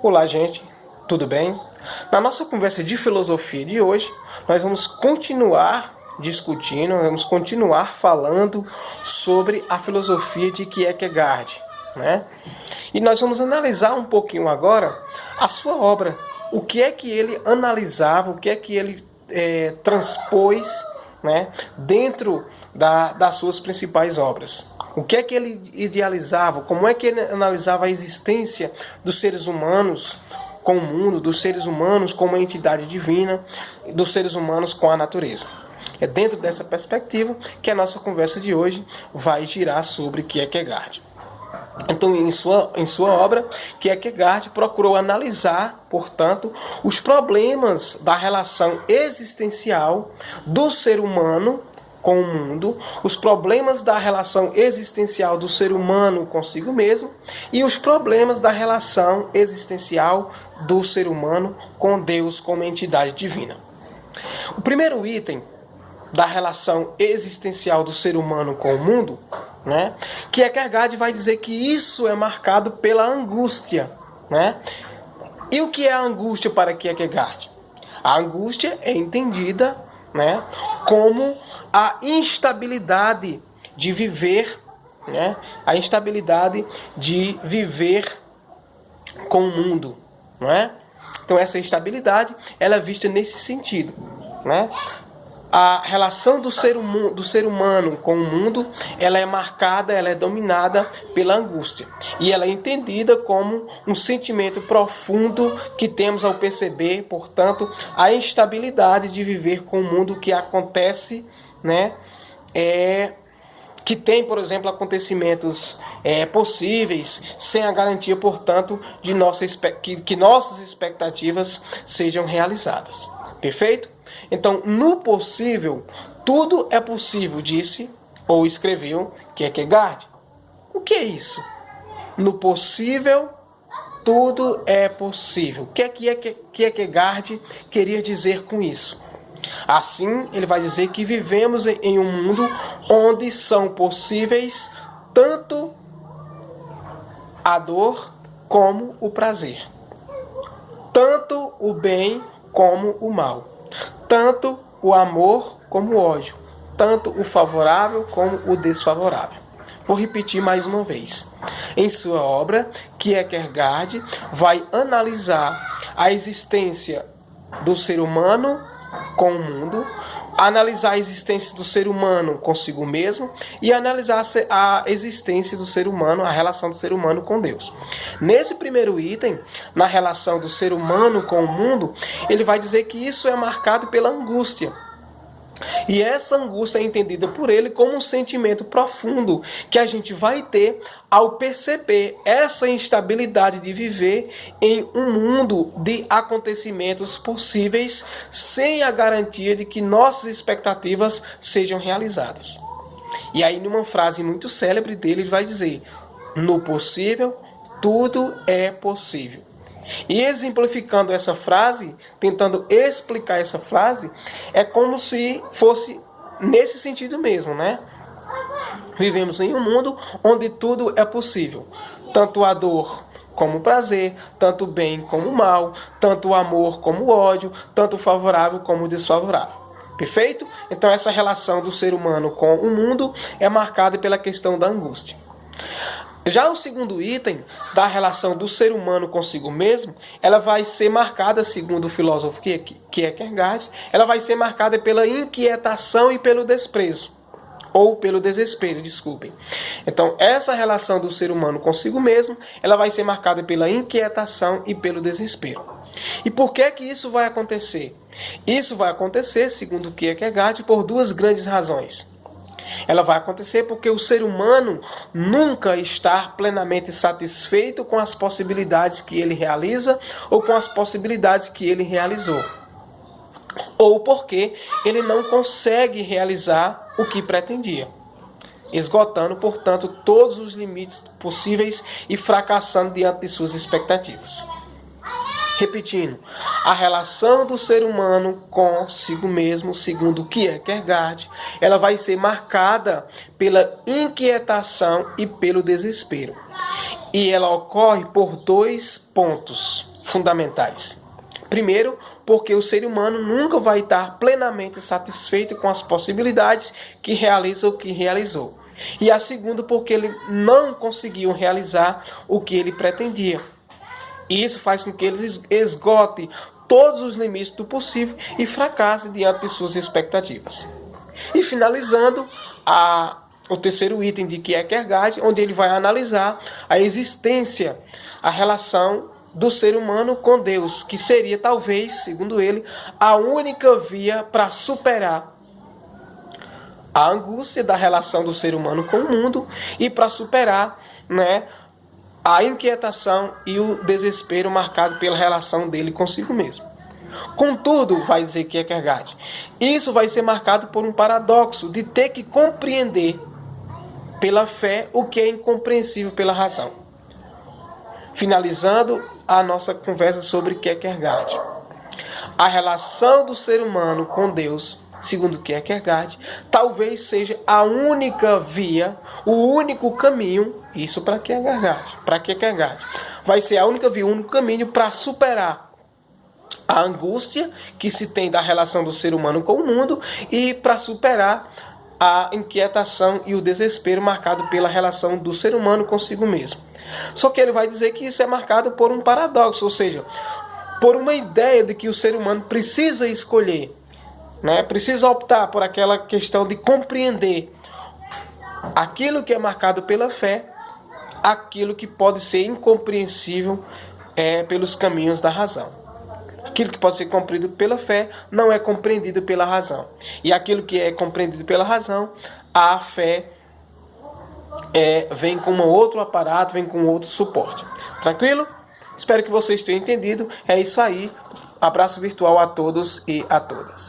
Olá, gente, tudo bem? Na nossa conversa de filosofia de hoje, nós vamos continuar discutindo, vamos continuar falando sobre a filosofia de Kierkegaard, né? E nós vamos analisar um pouquinho agora a sua obra, o que é que ele analisava, o que é que ele transpôs, né, dentro das suas principais obras. O que é que ele idealizava? Como é que ele analisava a existência dos seres humanos com o mundo, dos seres humanos com uma entidade divina, dos seres humanos com a natureza? É dentro dessa perspectiva que a nossa conversa de hoje vai girar sobre Kierkegaard. Então, em sua obra, Kierkegaard procurou analisar, portanto, os problemas da relação existencial do ser humano com o mundo, os problemas da relação existencial do ser humano consigo mesmo e os problemas da relação existencial do ser humano com Deus como entidade divina. O primeiro item da relação existencial do ser humano com o mundo, né, Kierkegaard vai dizer que isso é marcado pela angústia, né? E o que é a angústia para Kierkegaard? A angústia é entendida, né, como a instabilidade de viver, né, a instabilidade de viver com o mundo, não é? Então essa instabilidade ela é vista nesse sentido, né? A relação do ser humano com o mundo, ela é marcada, ela é dominada pela angústia. E ela é entendida como um sentimento profundo que temos ao perceber, portanto, a instabilidade de viver com o mundo que acontece, né? Que tem, por exemplo, acontecimentos possíveis, sem a garantia, portanto, de que nossas expectativas sejam realizadas. Perfeito? Então, no possível, tudo é possível, disse ou escreveu Kierkegaard. O que é isso? No possível, tudo é possível. O que é que Kierkegaard queria dizer com isso? Assim, ele vai dizer que vivemos em um mundo onde são possíveis tanto a dor como o prazer, tanto o bem como o mal, tanto o amor como o ódio, tanto o favorável como o desfavorável. Vou repetir mais uma vez. Em sua obra, Kierkegaard vai analisar a existência do ser humano com o mundo, analisar a existência do ser humano consigo mesmo e analisar a existência do ser humano, a relação do ser humano com Deus. Nesse primeiro item, na relação do ser humano com o mundo, ele vai dizer que isso é marcado pela angústia. E essa angústia é entendida por ele como um sentimento profundo que a gente vai ter ao perceber essa instabilidade de viver em um mundo de acontecimentos possíveis sem a garantia de que nossas expectativas sejam realizadas. E aí, numa frase muito célebre dele, ele vai dizer: no possível, tudo é possível. E exemplificando essa frase, tentando explicar essa frase, é como se fosse nesse sentido mesmo, né? Vivemos em um mundo onde tudo é possível. Tanto a dor como o prazer, tanto o bem como o mal, tanto o amor como o ódio, tanto o favorável como o desfavorável. Perfeito? Então essa relação do ser humano com o mundo é marcada pela questão da angústia. Já o segundo item, da relação do ser humano consigo mesmo, ela vai ser marcada, segundo o filósofo Kierkegaard, ela vai ser marcada pela inquietação e pelo desprezo. Ou pelo desespero, desculpem. Então, essa relação do ser humano consigo mesmo, ela vai ser marcada pela inquietação e pelo desespero. E por que que isso vai acontecer? Isso vai acontecer, segundo Kierkegaard, por duas grandes razões. Ela vai acontecer porque o ser humano nunca está plenamente satisfeito com as possibilidades que ele realiza ou com as possibilidades que ele realizou. Ou porque ele não consegue realizar o que pretendia, esgotando, portanto, todos os limites possíveis e fracassando diante de suas expectativas. Repetindo, a relação do ser humano consigo mesmo, segundo Kierkegaard, ela vai ser marcada pela inquietação e pelo desespero. E ela ocorre por dois pontos. fundamentais. Primeiro, porque o ser humano nunca vai estar plenamente satisfeito com as possibilidades que realiza o que realizou. E a segunda, porque ele não conseguiu realizar o que ele pretendia. E isso faz com que ele esgote todos os limites do possível e fracasse diante de suas expectativas. E finalizando, o terceiro item de Kierkegaard, onde ele vai analisar a existência, a relação do ser humano com Deus, que seria talvez, segundo ele, a única via para superar a angústia da relação do ser humano com o mundo e para superar, a inquietação e o desespero marcado pela relação dele consigo mesmo. Contudo, vai dizer Kierkegaard, isso vai ser marcado por um paradoxo de ter que compreender pela fé o que é incompreensível pela razão. Finalizando a nossa conversa sobre Kierkegaard. A relação do ser humano com Deus, segundo Kierkegaard, talvez seja a única via, o único caminho, isso para Kierkegaard, vai ser a única via, o único caminho para superar a angústia que se tem da relação do ser humano com o mundo e para superar a inquietação e o desespero marcado pela relação do ser humano consigo mesmo. Só que ele vai dizer que isso é marcado por um paradoxo, ou seja, por uma ideia de que o ser humano precisa escolher, precisa optar por aquela questão de compreender aquilo que é marcado pela fé, aquilo que pode ser incompreensível pelos caminhos da razão. Aquilo que pode ser compreendido pela fé não é compreendido pela razão. E aquilo que é compreendido pela razão, a fé vem com um outro aparato, vem com outro suporte. Tranquilo? Espero que vocês tenham entendido. É isso aí. Abraço virtual a todos e a todas.